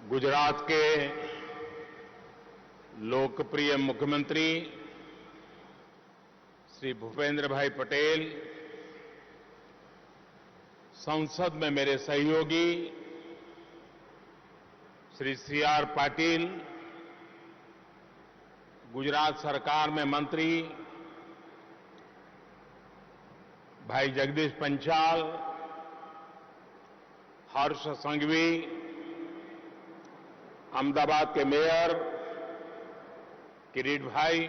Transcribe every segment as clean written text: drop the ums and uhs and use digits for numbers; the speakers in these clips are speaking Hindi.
गुजरात के लोकप्रिय मुख्यमंत्री श्री भूपेंद्र भाई पटेल, संसद में मेरे सहयोगी श्री सी.आर. पाटिल, गुजरात सरकार में मंत्री भाई जगदीश पंचाल, हर्ष संघवी, अहमदाबाद के मेयर किरीट भाई,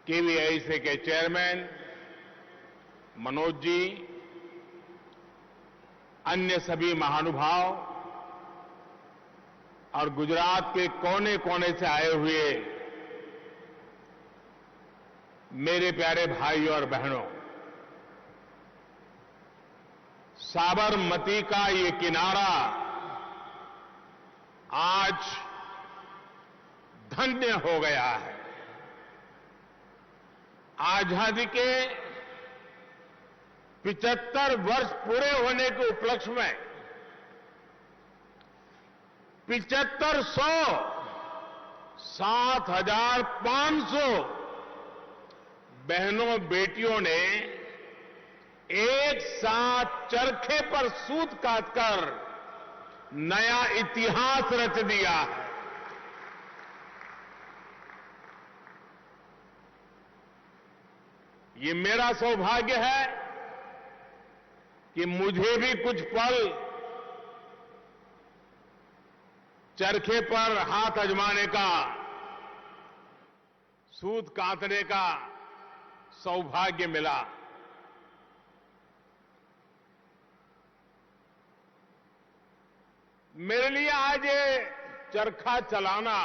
केवीआईसी के चेयरमैन मनोज जी, अन्य सभी महानुभाव और गुजरात के कोने कोने से आए हुए मेरे प्यारे भाइयों और बहनों, साबरमती का ये किनारा आज धन्य हो गया है। आजादी के 75 वर्ष पूरे होने के उपलक्ष्य में 7,500 बहनों बेटियों ने एक साथ चरखे पर सूत काटकर नया इतिहास रच दिया है। ये मेरा सौभाग्य है कि मुझे भी कुछ पल चरखे पर हाथ आजमाने का, सूत काटने का सौभाग्य मिला। मेरे लिए आज ये चरखा चलाना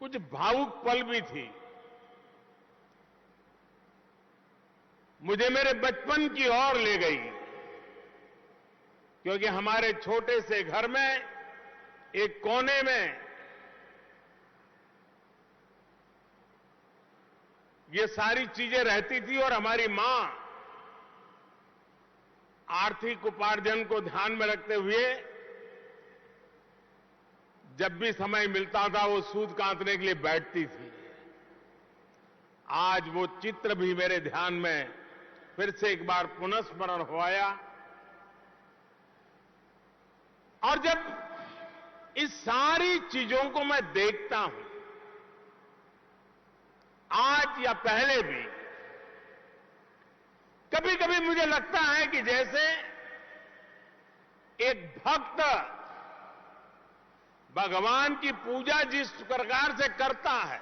कुछ भावुक पल भी थी। मुझे मेरे बचपन की ओर ले गई, क्योंकि हमारे छोटे से घर में एक कोने में ये सारी चीजें रहती थी और हमारी मां आर्थिक उपार्जन को ध्यान में रखते हुए जब भी समय मिलता था वो सूत काटने के लिए बैठती थी। आज वो चित्र भी मेरे ध्यान में फिर से एक बार पुनस्मरण हो आया। और जब इस सारी चीजों को मैं देखता हूं, आज या पहले भी, कभी कभी मुझे लगता है कि जैसे एक भक्त भगवान की पूजा जिस प्रकार से करता है,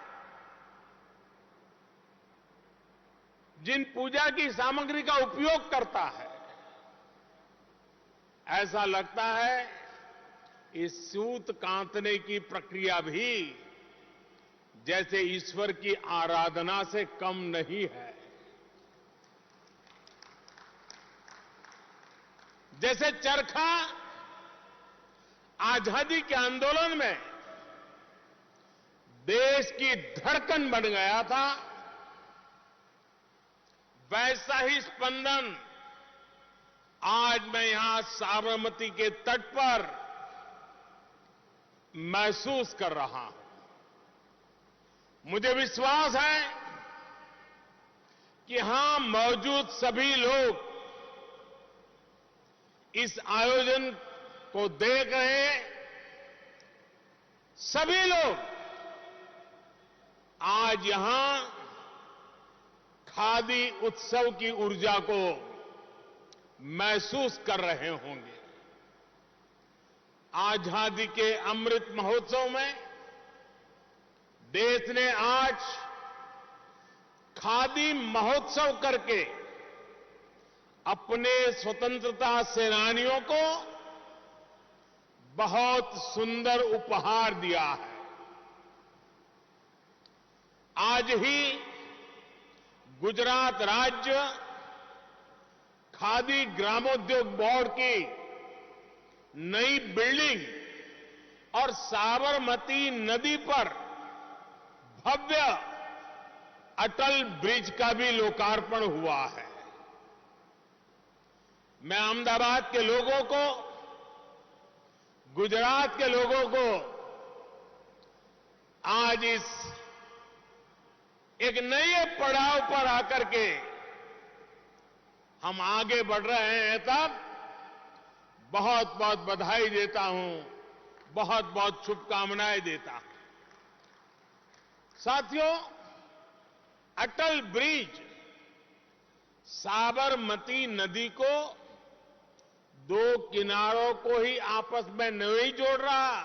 जिन पूजा की सामग्री का उपयोग करता है, ऐसा लगता है इस सूत काटने की प्रक्रिया भी जैसे ईश्वर की आराधना से कम नहीं है। जैसे चरखा आजादी के आंदोलन में देश की धड़कन बन गया था, वैसा ही स्पंदन आज मैं यहां साबरमती के तट पर महसूस कर रहा हूं। मुझे विश्वास है कि यहां मौजूद सभी लोग इस आयोजन को देख रहे सभी लोग आज यहां खादी उत्सव की ऊर्जा को महसूस कर रहे होंगे। आजादी के अमृत महोत्सव में देश ने आज खादी महोत्सव करके अपने स्वतंत्रता सेनानियों को बहुत सुंदर उपहार दिया है। आज ही गुजरात राज्य खादी ग्रामोद्योग बोर्ड की नई बिल्डिंग और साबरमती नदी पर भव्य अटल ब्रिज का भी लोकार्पण हुआ है। मैं अहमदाबाद के लोगों को गुजरात के लोगों को आज इस एक नए पड़ाव पर आकर के हम आगे बढ़ रहे हैं, तब बहुत बहुत बधाई देता हूं, बहुत बहुत शुभकामनाएं देता हूं। साथियों, अटल ब्रिज साबरमती नदी को दो किनारों को ही आपस में नहीं जोड़ रहा,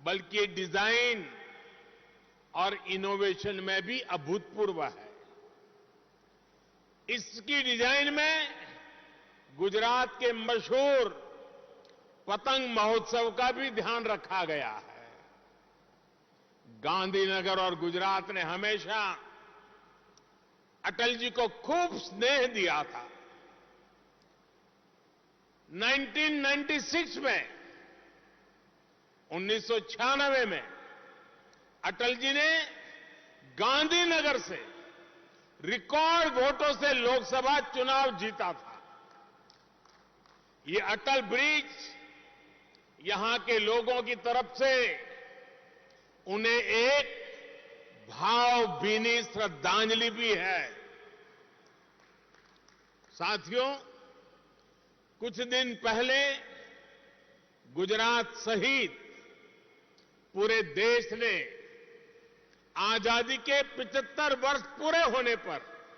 बल्कि डिजाइन और इनोवेशन में भी अभूतपूर्व है। इसकी डिजाइन में गुजरात के मशहूर पतंग महोत्सव का भी ध्यान रखा गया है। गांधीनगर और गुजरात ने हमेशा अटल जी को खूब स्नेह दिया था। 1996 में 1996 में अटल जी ने गांधीनगर से रिकॉर्ड वोटों से लोकसभा चुनाव जीता था। ये अटल ब्रिज यहां के लोगों की तरफ से उन्हें एक भावभीनी श्रद्धांजलि भी है। साथियों, कुछ दिन पहले गुजरात सहित पूरे देश ने आजादी के 75 वर्ष पूरे होने पर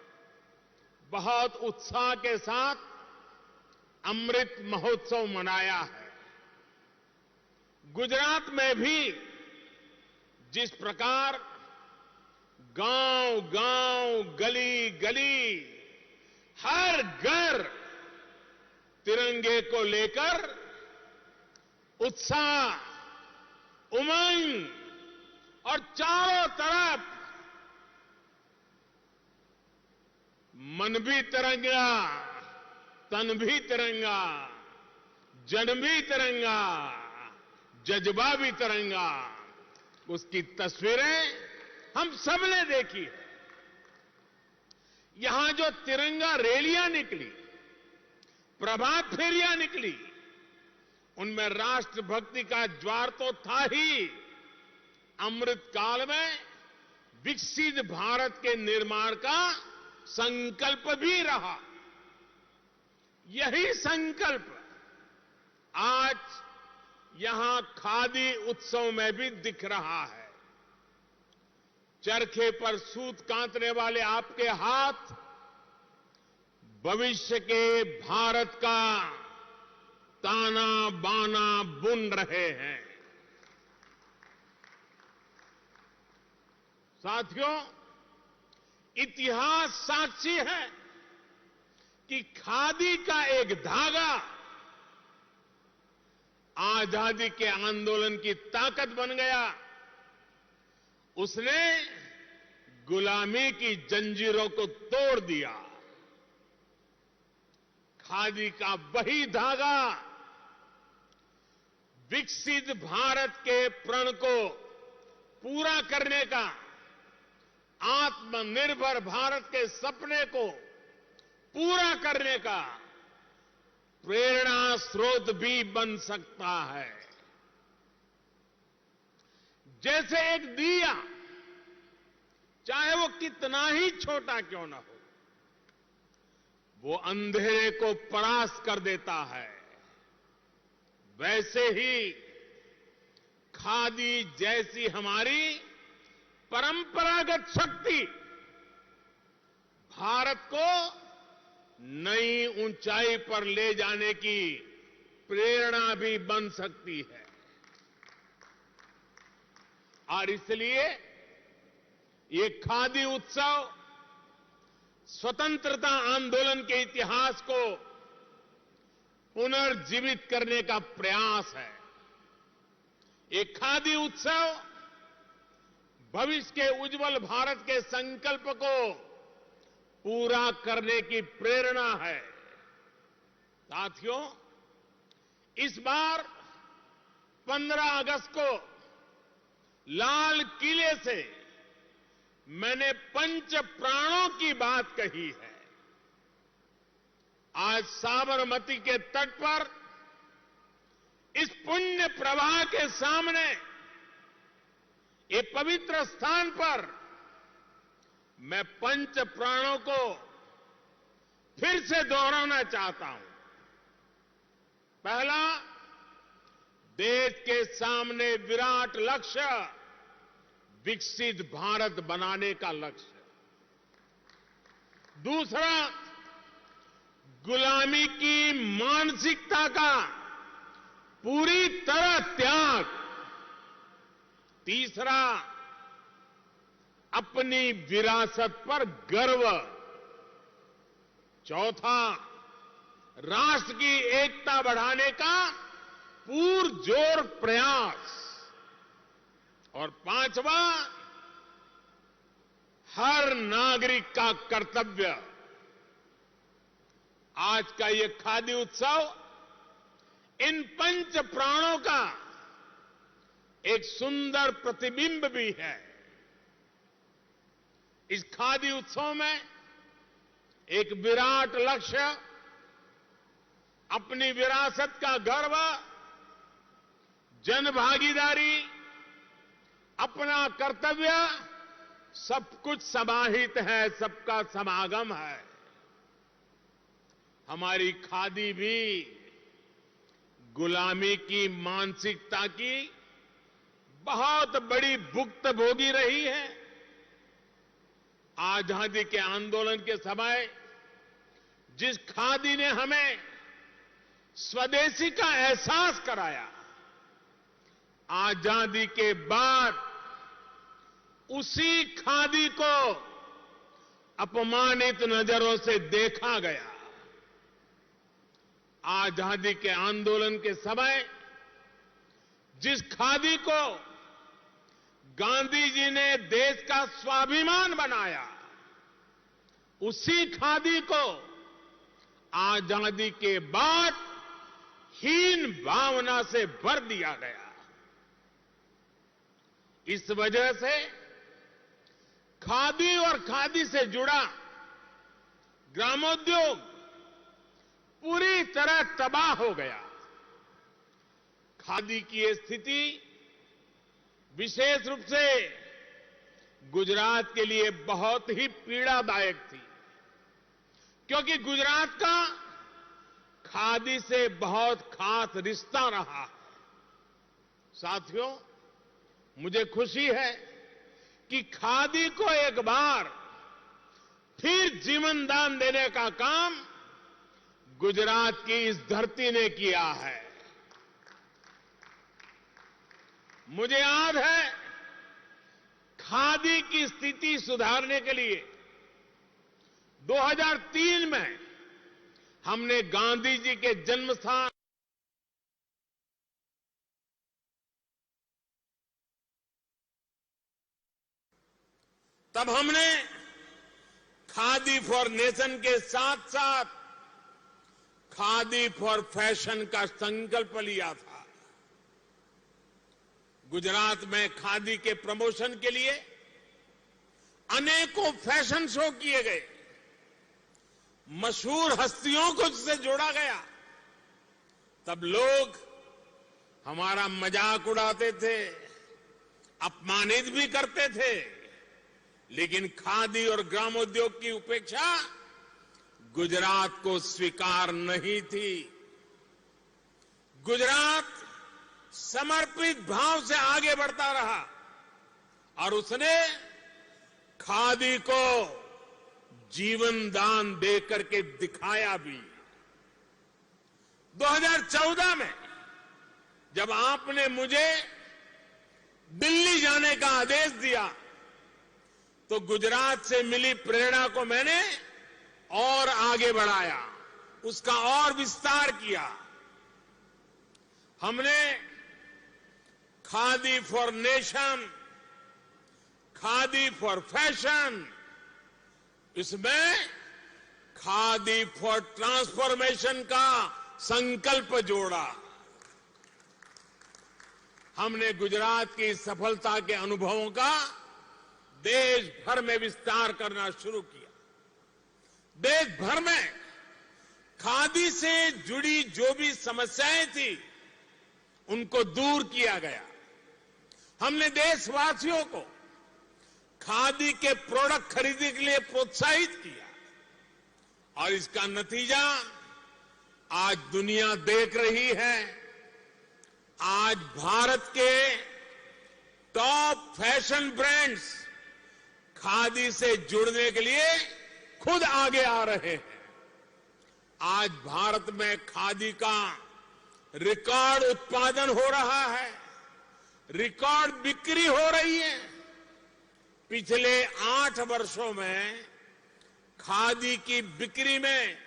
बहुत उत्साह के साथ अमृत महोत्सव मनाया है। गुजरात में भी जिस प्रकार गांव-गांव, गली-गली, हर घर तिरंगे को लेकर उत्साह, उमंग और चारों तरफ मन भी तिरंगा, तन भी तिरंगा, जन भी तिरंगा, जज्बा भी तिरंगा, उसकी तस्वीरें हम सबने देखी है। यहां जो तिरंगा रैलियां निकली, प्रभात फेरियां निकली, उनमें राष्ट्रभक्ति का ज्वार तो था ही, अमृत काल में विकसित भारत के निर्माण का संकल्प भी रहा। यही संकल्प आज यहां खादी उत्सव में भी दिख रहा है। चरखे पर सूत कातने वाले आपके हाथ भविष्य के भारत का ताना बाना बुन रहे हैं। साथियों, इतिहास साक्षी है कि खादी का एक धागा आजादी के आंदोलन की ताकत बन गया। उसने गुलामी की जंजीरों को तोड़ दिया। खादी का वही धागा विकसित भारत के प्रण को पूरा करने का, आत्मनिर्भर भारत के सपने को पूरा करने का प्रेरणा स्रोत भी बन सकता है। जैसे एक दिया, चाहे वो कितना ही छोटा क्यों ना हो, वो अंधेरे को परास्त कर देता है। वैसे ही खादी जैसी हमारी परंपरागत शक्ति भारत को नई ऊंचाई पर ले जाने की प्रेरणा भी बन सकती है। और इसलिए ये खादी उत्सव स्वतंत्रता आंदोलन के इतिहास को पुनर्जीवित करने का प्रयास है। ये खादी उत्सव भविष्य के उज्जवल भारत के संकल्प को पूरा करने की प्रेरणा है। साथियों, इस बार 15 अगस्त को लाल किले से मैंने पंच प्राणों की बात कही है। आज साबरमती के तट पर इस पुण्य प्रवाह के सामने, ये पवित्र स्थान पर मैं पंच प्राणों को फिर से दोहराना चाहता हूं। पहला, देश के सामने विराट लक्ष्य, विकसित भारत बनाने का लक्ष्य। दूसरा, गुलामी की मानसिकता का पूरी तरह त्याग। तीसरा, अपनी विरासत पर गर्व। चौथा, राष्ट्र की एकता बढ़ाने का पुरजोर प्रयास। और पांचवा, हर नागरिक का कर्तव्य। आज का ये खादी उत्सव इन पंच प्राणों का एक सुंदर प्रतिबिंब भी है। इस खादी उत्सव में एक विराट लक्ष्य, अपनी विरासत का गर्व, जनभागीदारी, अपना कर्तव्य, सब कुछ समाहित है, सबका समागम है। हमारी खादी भी गुलामी की मानसिकता की बहुत बड़ी भुक्तभोगी रही है। आजादी के आंदोलन के समय जिस खादी ने हमें स्वदेशी का एहसास कराया, आजादी के बाद उसी खादी को अपमानित नजरों से देखा गया। आजादी के आंदोलन के समय जिस खादी को गांधी जी ने देश का स्वाभिमान बनाया, उसी खादी को आजादी के बाद हीन भावना से भर दिया गया। इस वजह से खादी और खादी से जुड़ा ग्रामोद्योग पूरी तरह तबाह हो गया। खादी की ये स्थिति विशेष रूप से गुजरात के लिए बहुत ही पीड़ादायक थी, क्योंकि गुजरात का खादी से बहुत खास रिश्ता रहा है। साथियों, मुझे खुशी है कि खादी को एक बार फिर जीवन दान देने का काम गुजरात की इस धरती ने किया है। मुझे याद है, खादी की स्थिति सुधारने के लिए 2003 में हमने गांधी जी के जन्म स्थान तब हमने खादी फॉर नेशन के साथ साथ खादी फॉर फैशन का संकल्प लिया था। गुजरात में खादी के प्रमोशन के लिए अनेकों फैशन शो किए गए, मशहूर हस्तियों को इससे जोड़ा गया। तब लोग हमारा मजाक उड़ाते थे, अपमानित भी करते थे, लेकिन खादी और ग्रामोद्योग की उपेक्षा गुजरात को स्वीकार नहीं थी। गुजरात समर्पित भाव से आगे बढ़ता रहा और उसने खादी को जीवन दान दे करके दिखाया भी। 2014 में जब आपने मुझे दिल्ली जाने का आदेश दिया, तो गुजरात से मिली प्रेरणा को मैंने और आगे बढ़ाया, उसका और विस्तार किया। हमने khadi for nation, khadi for fashion, इसमें खादी फॉर ट्रांसफॉर्मेशन का संकल्प जोड़ा। हमने गुजरात की सफलता के अनुभवों का देश भर में विस्तार करना शुरू किया। देश भर में खादी से जुड़ी जो भी समस्याएं थी, उनको दूर किया गया। हमने देशवासियों को खादी के प्रोडक्ट खरीदने के लिए प्रोत्साहित किया और इसका नतीजा आज दुनिया देख रही है। आज भारत के टॉप फैशन ब्रांड्स खादी से जुड़ने के लिए खुद आगे आ रहे हैं। आज भारत में खादी का रिकॉर्ड उत्पादन हो रहा है, रिकॉर्ड बिक्री हो रही है। पिछले 8 वर्षों में खादी की बिक्री में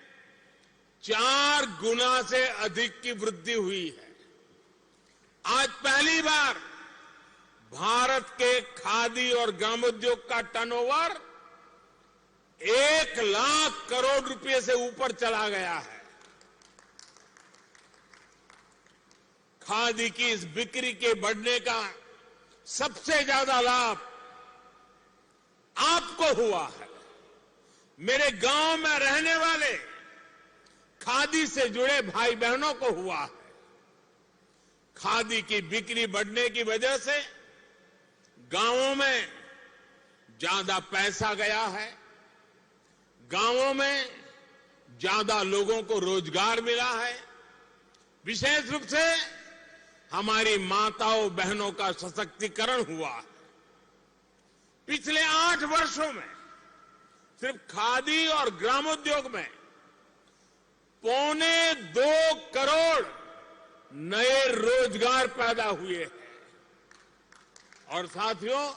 4 गुना से अधिक की वृद्धि हुई है। आज पहली बार भारत के खादी और ग्रामोद्योग का टर्नओवर 1 लाख करोड़ रुपए से ऊपर चला गया है। खादी की इस बिक्री के बढ़ने का सबसे ज्यादा लाभ आपको हुआ है। मेरे गांव में रहने वाले खादी से जुड़े भाई बहनों को हुआ है। खादी की बिक्री बढ़ने की वजह से गांवों में ज्यादा पैसा गया है, गांवों में ज्यादा लोगों को रोजगार मिला है। विशेष रूप से हमारी माताओं बहनों का सशक्तिकरण हुआ है। पिछले 8 वर्षों में सिर्फ खादी और ग्रामोद्योग में 2.25 करोड़ नए रोजगार पैदा हुए हैं। और साथियों,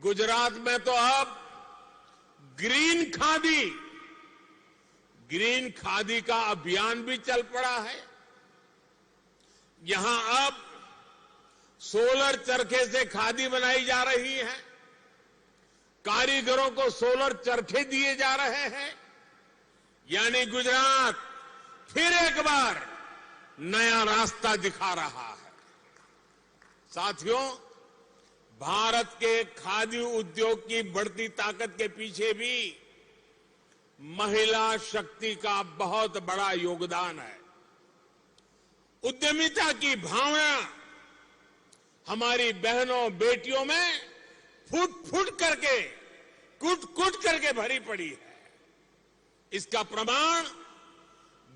गुजरात में तो अब ग्रीन खादी का अभियान भी चल पड़ा है। यहां अब सोलर चरखे से खादी बनाई जा रही है, कारीगरों को सोलर चरखे दिए जा रहे हैं। यानी गुजरात फिर एक बार नया रास्ता दिखा रहा है। साथियों, भारत के खादी उद्योग की बढ़ती ताकत के पीछे भी महिला शक्ति का बहुत बड़ा योगदान है। उद्यमिता की भावना हमारी बहनों बेटियों में फुट करके भरी पड़ी है। इसका प्रमाण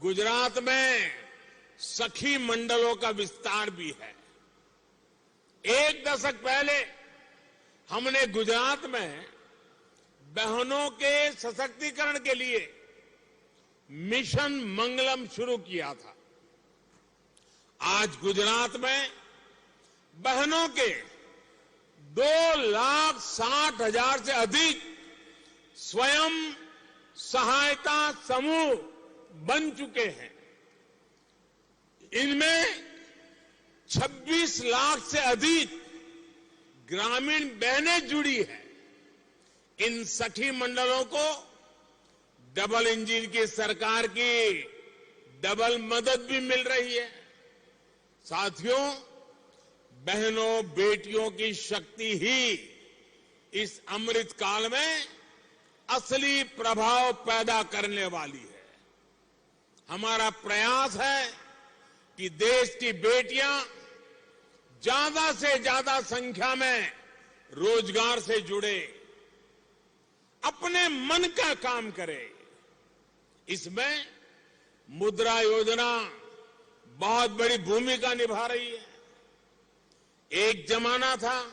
गुजरात में सखी मंडलों का विस्तार भी है। 1 दशक पहले हमने गुजरात में बहनों के सशक्तिकरण के लिए मिशन मंगलम शुरू किया था। आज गुजरात में बहनों के 2,60,000 से अधिक स्वयं सहायता समूह बन चुके हैं। इनमें 26 लाख से अधिक ग्रामीण बहनें जुड़ी हैं। इन सखी मंडलों को डबल इंजन की सरकार की डबल मदद भी मिल रही है। साथियों, बहनों बेटियों की शक्ति ही इस अमृत काल में असली प्रभाव पैदा करने वाली है। हमारा प्रयास है कि देश की बेटियां ज्यादा से ज्यादा संख्या में रोजगार से जुड़े, अपने मन का काम करे। इसमें मुद्रा योजना बहुत बड़ी भूमिका निभा रही है। एक जमाना था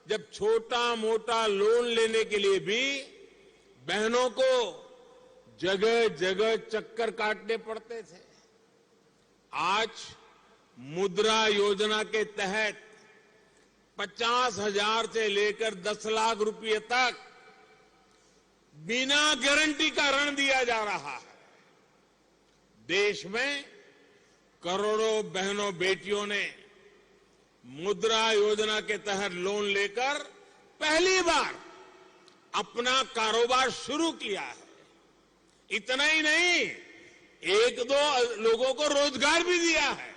जब छोटा मोटा लोन लेने के लिए भी बहनों को जगह जगह चक्कर काटने पड़ते थे। आज मुद्रा योजना के तहत 50,000 से लेकर 10 लाख रुपए तक बिना गारंटी का ऋण दिया जा रहा है। देश में करोड़ों बहनों बेटियों ने मुद्रा योजना के तहत लोन लेकर पहली बार अपना कारोबार शुरू किया है। इतना ही नहीं, 1-2 लोगों को रोजगार भी दिया है।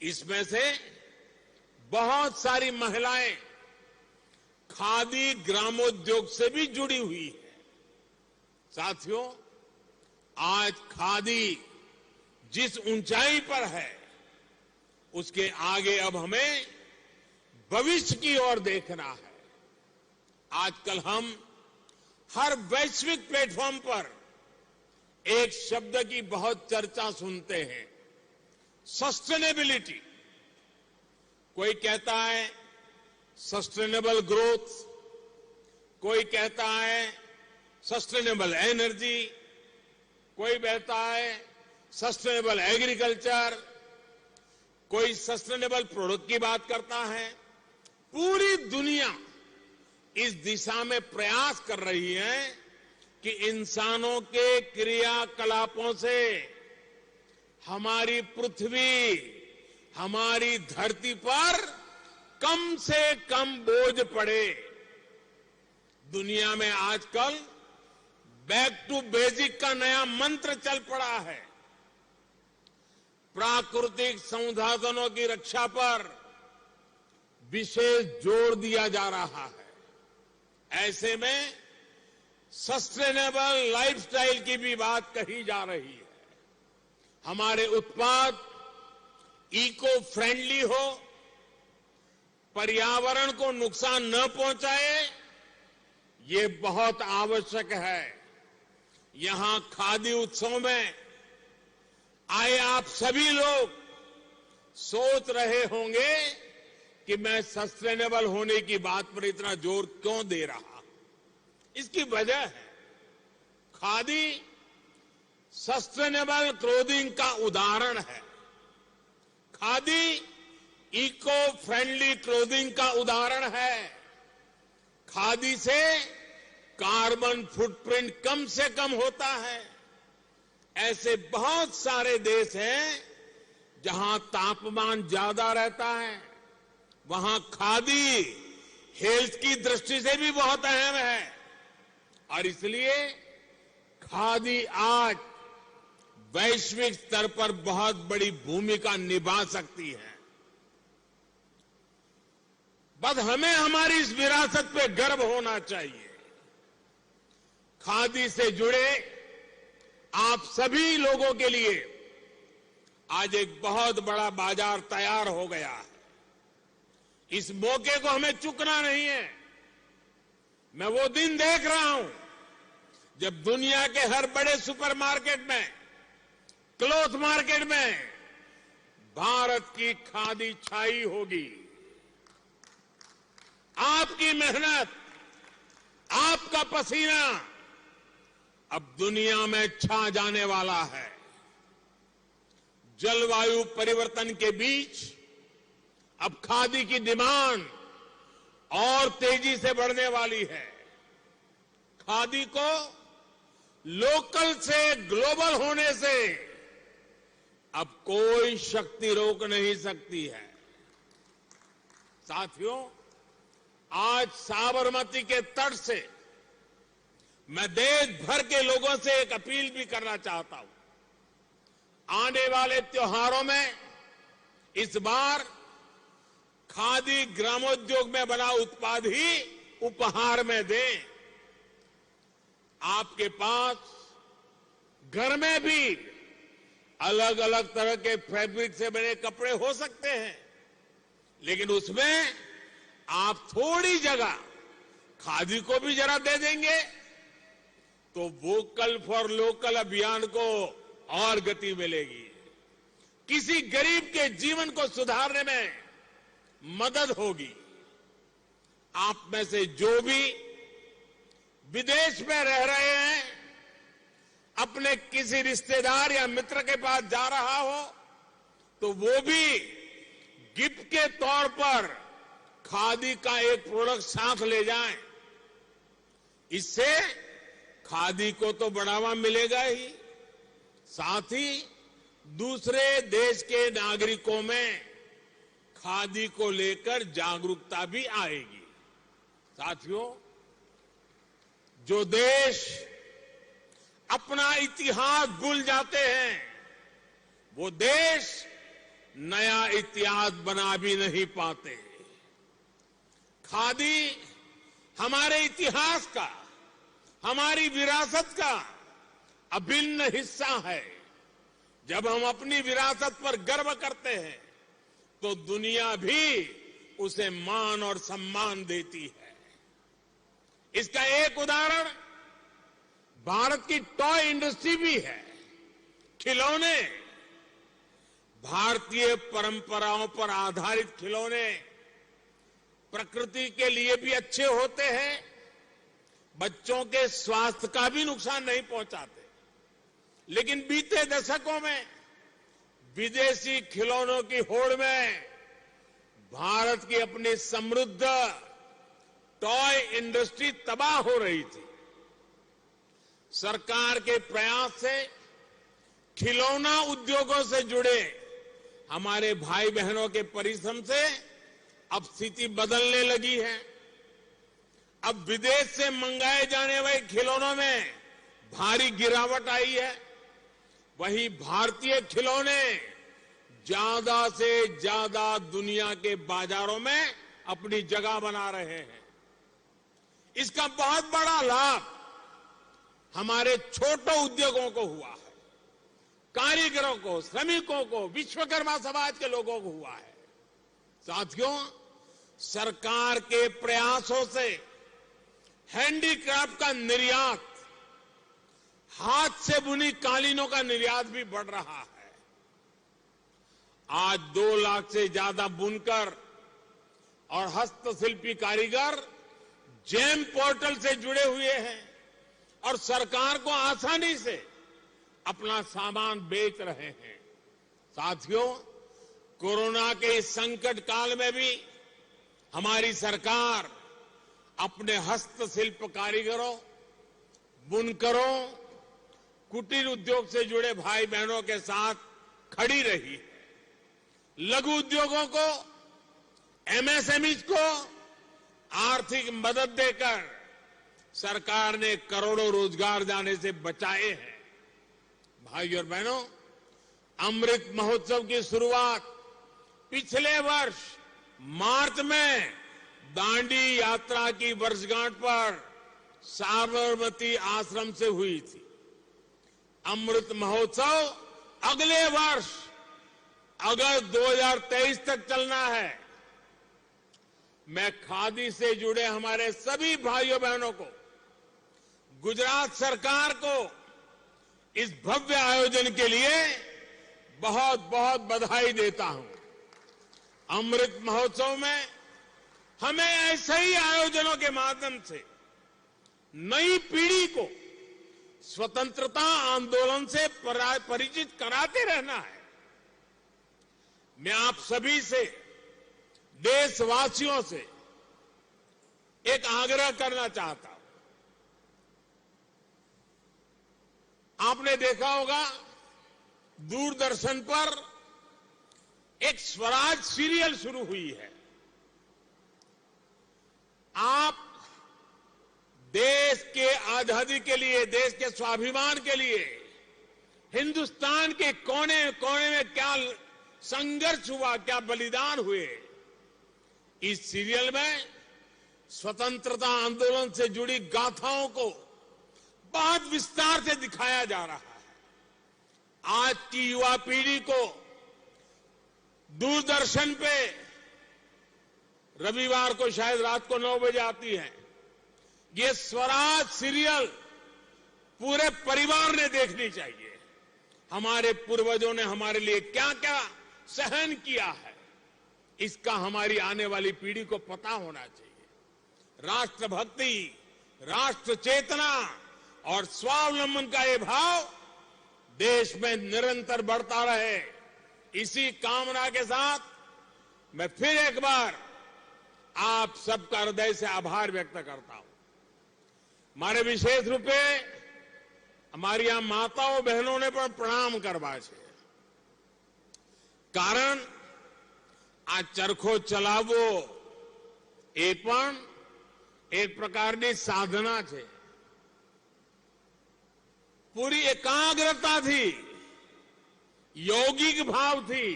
इसमें से बहुत सारी महिलाएं खादी ग्रामोद्योग से भी जुड़ी हुई है। साथियों, आज खादी जिस ऊंचाई पर है, उसके आगे अब हमें भविष्य की ओर देखना है। आजकल हम हर वैश्विक प्लेटफॉर्म पर एक शब्द की बहुत चर्चा सुनते हैं, सस्टेनेबिलिटी। कोई कहता है सस्टेनेबल ग्रोथ, कोई कहता है सस्टेनेबल एनर्जी, कोई कहता है सस्टेनेबल एग्रीकल्चर, कोई सस्टेनेबल प्रोडक्ट की बात करता है। पूरी दुनिया इस दिशा में प्रयास कर रही है कि इंसानों के क्रियाकलापों से हमारी पृथ्वी, हमारी धरती पर कम से कम बोझ पड़े। दुनिया में आजकल बैक टू बेसिक का नया मंत्र चल पड़ा है। प्राकृतिक संसाधनों की रक्षा पर विशेष जोर दिया जा रहा है। ऐसे में सस्टेनेबल लाइफस्टाइल की भी बात कही जा रही है। हमारे उत्पाद इको फ्रेंडली हो, पर्यावरण को नुकसान न पहुंचाए, ये बहुत आवश्यक है। यहां खादी उत्सव में आए आप सभी लोग सोच रहे होंगे कि मैं सस्टेनेबल होने की बात पर इतना जोर क्यों दे रहा। इसकी वजह है खादी सस्टेनेबल क्लोथिंग का उदाहरण है। खादी इको फ्रेंडली क्लोथिंग का उदाहरण है। खादी से कार्बन फुटप्रिंट कम से कम होता है। ऐसे बहुत सारे देश हैं जहां तापमान ज्यादा रहता है, वहां खादी हेल्थ की दृष्टि से भी बहुत अहम है और इसलिए खादी आज वैश्विक स्तर पर बहुत बड़ी भूमिका निभा सकती है। बस हमें हमारी इस विरासत पे गर्व होना चाहिए। खादी से जुड़े आप सभी लोगों के लिए आज एक बहुत बड़ा बाजार तैयार हो गया है। इस मौके को हमें चूकना नहीं है। मैं वो दिन देख रहा हूं जब दुनिया के हर बड़े सुपरमार्केट में, क्लॉथ मार्केट में भारत की खादी छाई होगी। आपकी मेहनत, आपका पसीना अब दुनिया में छा जाने वाला है। जलवायु परिवर्तन के बीच अब खादी की डिमांड और तेजी से बढ़ने वाली है। खादी को लोकल से ग्लोबल होने से अब कोई शक्ति रोक नहीं सकती है। साथियों, आज साबरमती के तट से मैं देश भर के लोगों से एक अपील भी करना चाहता हूं। आने वाले त्योहारों में इस बार खादी ग्रामोद्योग में बना उत्पाद ही उपहार में दें। आपके पास घर में भी अलग अलग तरह के फैब्रिक से बने कपड़े हो सकते हैं, लेकिन उसमें आप थोड़ी जगह खादी को भी जरा दे देंगे तो वोकल फॉर लोकल अभियान को और गति मिलेगी। किसी गरीब के जीवन को सुधारने में मदद होगी। आप में से जो भी विदेश में रह रहे हैं, अपने किसी रिश्तेदार या मित्र के पास जा रहा हो तो वो भी गिफ्ट के तौर पर खादी का एक प्रोडक्ट साथ ले जाएं। इससे खादी को तो बढ़ावा मिलेगा ही, साथ ही दूसरे देश के नागरिकों में खादी को लेकर जागरूकता भी आएगी। साथियों, जो देश अपना इतिहास भूल जाते हैं, वो देश नया इतिहास बना भी नहीं पाते। खादी हमारे इतिहास का, हमारी विरासत का अभिन्न हिस्सा है। जब हम अपनी विरासत पर गर्व करते हैं, तो दुनिया भी उसे मान और सम्मान देती है। इसका एक उदाहरण भारत की टॉय इंडस्ट्री भी है। खिलौने, भारतीय परंपराओं पर आधारित खिलौने प्रकृति के लिए भी अच्छे होते हैं, बच्चों के स्वास्थ्य का भी नुकसान नहीं पहुंचाते। लेकिन बीते दशकों में विदेशी खिलौनों की होड़ में भारत की अपनी समृद्ध टॉय इंडस्ट्री तबाह हो रही थी। सरकार के प्रयास से खिलौना उद्योगों से जुड़े हमारे भाई बहनों के परिश्रम से अब स्थिति बदलने लगी है। अब विदेश से मंगाए जाने वाले खिलौनों में भारी गिरावट आई है। वहीं भारतीय खिलौने ज्यादा से ज्यादा दुनिया के बाजारों में अपनी जगह बना रहे हैं। इसका बहुत बड़ा लाभ हमारे छोटे उद्योगों को हुआ है, कारीगरों को, श्रमिकों को, विश्वकर्मा समाज के लोगों को हुआ है। साथियों, सरकार के प्रयासों से हैंडीक्राफ्ट का निर्यात, हाथ से बुनी कालीनों का निर्यात भी बढ़ रहा है। आज 2 लाख से ज्यादा बुनकर और हस्तशिल्पी कारीगर जेम पोर्टल से जुड़े हुए हैं और सरकार को आसानी से अपना सामान बेच रहे हैं। साथियों, कोरोना के इस संकट काल में भी हमारी सरकार अपने हस्तशिल्प कारीगरों, बुनकरों, कुटीर उद्योग से जुड़े भाई बहनों के साथ खड़ी रही है। लघु उद्योगों को, एमएसएमई को आर्थिक मदद देकर सरकार ने करोड़ों रोजगार जाने से बचाए हैं। भाइयों और बहनों, अमृत महोत्सव की शुरुआत पिछले वर्ष मार्च में दांडी यात्रा की वर्षगांठ पर साबरमती आश्रम से हुई थी। अमृत महोत्सव अगले वर्ष अगस्त 2023 तक चलना है। मैं खादी से जुड़े हमारे सभी भाइयों बहनों को, गुजरात सरकार को इस भव्य आयोजन के लिए बहुत बहुत बधाई देता हूं। अमृत महोत्सव में हमें ऐसे ही आयोजनों के माध्यम से नई पीढ़ी को स्वतंत्रता आंदोलन से परिचित कराते रहना है। मैं आप सभी से, देशवासियों से एक आग्रह करना चाहता हूं। आपने देखा होगा दूरदर्शन पर एक स्वराज सीरियल शुरू हुई है। आप देश के आजादी के लिए, देश के स्वाभिमान के लिए हिंदुस्तान के कोने कोने में क्या संघर्ष हुआ, क्या बलिदान हुए, इस सीरियल में स्वतंत्रता आंदोलन से जुड़ी गाथाओं को बहुत विस्तार से दिखाया जा रहा है। आज की युवा पीढ़ी को दूरदर्शन पे रविवार को शायद रात को 9 बजे आती है, ये स्वराज सीरियल पूरे परिवार ने देखनी चाहिए। हमारे पूर्वजों ने हमारे लिए क्या क्या सहन किया है, इसका हमारी आने वाली पीढ़ी को पता होना चाहिए। राष्ट्रभक्ति, राष्ट्र चेतना और स्वावलंबन का ये भाव देश में निरंतर बढ़ता रहे, इसी कामना के साथ मैं फिर एक बार आप सबका हृदय से आभार व्यक्त करता हूं। मारे विशेष रूपे हमारी यहां माताओं बहनों ने पण प्रणाम करवा छे, कारण आ चरखो चलावવો એ પણ એક પ્રકારની સાધના છે। પૂરી એકાગ્રતાથી, यौगिक ભાવથી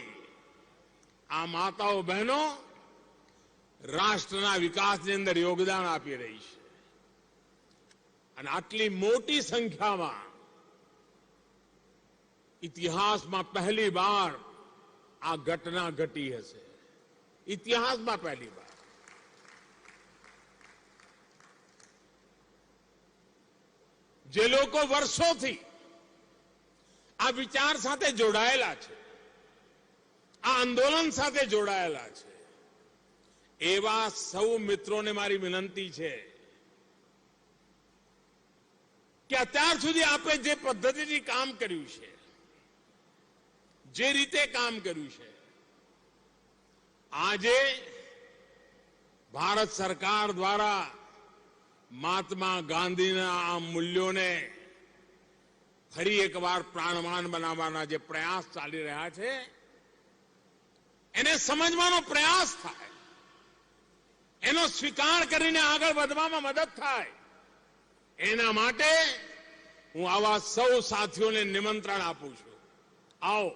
આ માતાઓ બહેનો રાષ્ટ્રના વિકાસની અંદર યોગદાન આપી રહી છે અને આટલી મોટી સંખ્યામાં ઇતિહાસમાં પહેલી વાર આ ઘટના ઘટી હશે। ઇતિહાસમાં પહેલી વાર. જે લોકો વર્ષોથી આ વિચાર સાથે જોડાયેલા છે, આ આંદોલન સાથે જોડાયેલા છે, એવા સૌ મિત્રોને મારી વિનંતી છે કે અત્યાર સુધી આપે જે પદ્ધતિથી કામ કર્યું છે, જે રીતે કામ કર્યું છે, આજે ભારત સરકાર દ્વારા મહાત્મા ગાંધીના આ મૂલ્યોને ફરી એકવાર પ્રાણવાન બનાવવાના જે પ્રયાસ ચાલી રહ્યા છે, એને સમજવાનો પ્રયાસ થાય, એનો સ્વીકાર કરીને આગળ વધવામાં મદદ થાય. એના માટે હું આવા સૌ સાથીઓને નિમંત્રણ આપું છું. આવો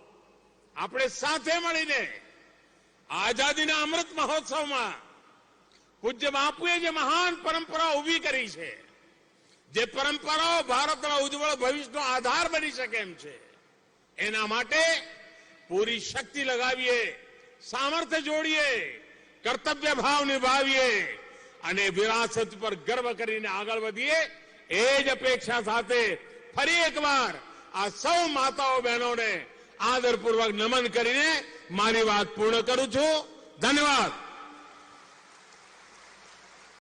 આપણે સાથે મળીને આઝાદીના અમૃત મહોત્સવમાં પૂજ્ય બાપુએ જે મહાન પરંપરા ઉભી કરી છે, જે પરંપરાઓ ભારતના ઉજ્જવળ ભવિષ્યનો આધાર બની શકે એમ છે, એના માટે પૂરી શક્તિ લગાવીએ, સામર્થ્ય જોડીએ, કર્તવ્ય ભાવ નિભાવીએ અને વિરાસત પર ગર્વ કરીને આગળ વધીએ. એ જ અપેક્ષા સાથે ફરી એકવાર આ સૌ માતાઓ બહેનોને આદરપૂર્વક નમન કરીને મારી વાત પૂર્ણ કરું છું. ધન્યવાદ.